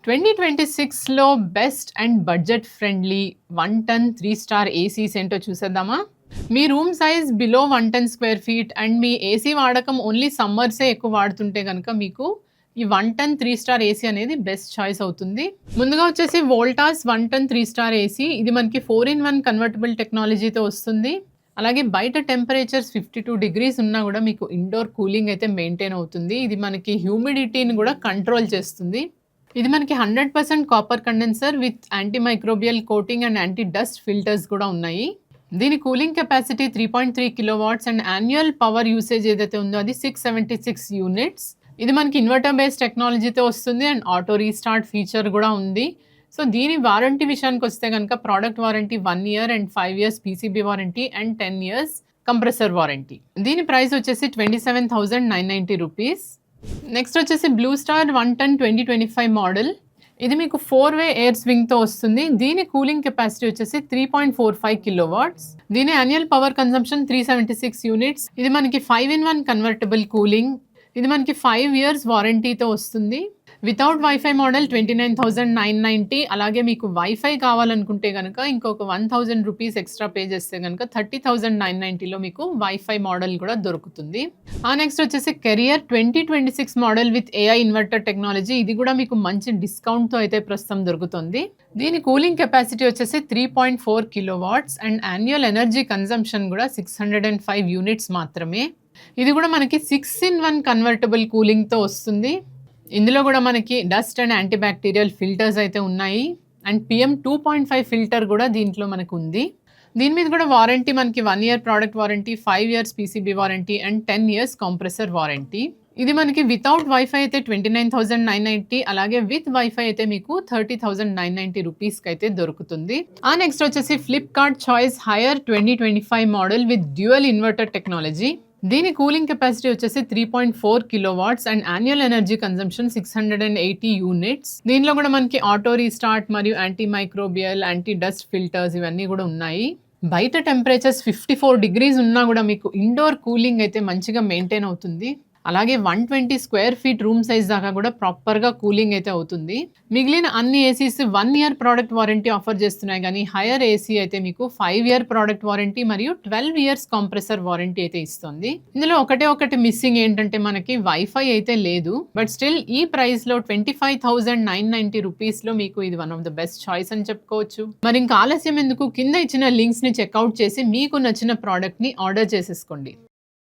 2026లో best and budget friendly 1 ton 3 star ACs ఏంటో చూసేద్దామా? మీ room size below 1 ton square feet and మీ AC వాడకం ఓన్లీ సమ్మర్సే ఎక్కువ వాడుతుంటే గనక మీకు ఈ 1 టన్ 3 స్టార్ ఏసీ అనేది బెస్ట్ చాయిస్ అవుతుంది. ముందుగా వచ్చేసి వోల్టాస్ 1 టన్ 3 స్టార్ ఏసీ. ఇది మనకి 4-in-1 కన్వర్టబుల్ టెక్నాలజీతో వస్తుంది. అలాగే బయట టెంపరేచర్స్ 52 డిగ్రీస్ ఉన్నా కూడా మీకు ఇండోర్ కూలింగ్ అయితే మెయింటైన్ అవుతుంది. ఇది మనకి హ్యూమిడిటీని కూడా కంట్రోల్ చేస్తుంది. ఇది మనకి 100% copper condenser with antimicrobial coating and anti dust filters కూడా ఉన్నాయి. దీని cooling capacity 3.3 kilowatts and annual power usage ఏదైతే ఉందో అది 676 యూనిట్స్. ఇది మనకి ఇన్వర్టర్ బేస్డ్ టెక్నాలజీతో వస్తుంది అండ్ ఆటో రీస్టార్ట్ ఫీచర్ కూడా ఉంది. సో దీని వారంటీ విషయానికి వస్తే కనుక product warranty 1 year and 5 years PCB warranty and 10 years compressor warranty. దీని ప్రైస్ వచ్చేసి 27,990 రూపీస్. నెక్స్ట్ వచ్చేసి బ్లూ స్టార్ 1 టన్ 2025 మోడల్. ఇది మీకు 4-వే ఎయిర్ స్వింగ్తో వస్తుంది. దీని కూలింగ్ కెపాసిటీ వచ్చేసి 3.45 కిలోవాట్స్. దీని యాన్యువల్ పవర్ కన్సంప్షన్ 376 యూనిట్స్. ఇది మనకి 5-in-1 కన్వర్టబుల్ కూలింగ్. ఇది మనకి 5 ఇయర్స్ వారంటీతో వస్తుంది. Without wifi model 29,990. అలాగే మీకు వైఫై కావాలనుకుంటే కనుక ఇంకొక 1,000 రూపీస్ ఎక్స్ట్రా పే చేస్తే కనుక 30,990లో మీకు వైఫై మోడల్ కూడా దొరుకుతుంది. నెక్స్ట్ వచ్చేసి career 2026 model with AI inverter technology. ఇది కూడా మీకు మంచి డిస్కౌంట్తో అయితే ప్రస్తుతం దొరుకుతుంది. దీని కూలింగ్ కెపాసిటీ వచ్చేసి 3.4 kilowatts and annual energy consumption కూడా 605 యూనిట్స్ మాత్రమే. ఇది కూడా మనకి 6-in-1 కన్వర్టబుల్ కూలింగ్తో వస్తుంది. ఇందులో కూడా మనకి dust and anti bacterial filters అయితే ఉన్నాయి అండ్ PM 2.5 ఫిల్టర్ కూడా దీంట్లో మనకు ఉంది. దీని మీద కూడా వారంటీ మనకి 1 year product warranty, 5 years PCB warranty and 10 years compressor warranty. ఇది మనకి వితౌట్ వైఫై అయితే 29,990. అలాగే విత్ వైఫై అయితే మీకు 30,990 రూపీస్కి అయితే దొరుకుతుంది. నెక్స్ట్ వచ్చేసి Flipkart choice hire 2025 model with dual inverter technology. దీని కూలింగ్ కెపాసిటీ వచ్చేసి 3.4 kilowatts and annual energy consumption 680 units. దీనిలో కూడా మనకి ఆటో రీస్టార్ట్ మరియు anti microbial, anti dust filters ఇవన్నీ కూడా ఉన్నాయి. బయట టెంపరేచర్స్ 54 డిగ్రీస్ ఉన్నా కూడా మీకు ఇండోర్ కూలింగ్ అయితే మంచిగా మెయింటైన్ అవుతుంది. అలాగే 120 స్క్వేర్ ఫీట్ రూమ్ సైజ్ దాకా కూడా ప్రాపర్గా కూలింగ్ అయితే అవుతుంది. మిగిలిన అన్ని ACs 1 year product warranty offer చేస్తున్నాయి, కానీ హైయర్ ఏసీ అయితే మీకు 5 ఇయర్ ప్రోడక్ట్ వారంటీ మరియు 12 ఇయర్స్ కంప్రెసర్ వారంటీ అయితే ఇస్తుంది. ఇందులో ఒకటి మిస్సింగ్ ఏంటంటే మనకి వైఫై అయితే లేదు. బట్ స్టిల్ ఈ ప్రైస్లో 25,990 రూపీస్లో మీకు ఇది one of the best choice అని చెప్పుకోవచ్చు. మరి ఇంకా ఆలస్యం ఎందుకు, కింద ఇచ్చిన లింక్స్ని చెక్అవుట్ చేసి మీకు నచ్చిన ప్రోడక్ట్ని ఆర్డర్ చేసేసుకోండి.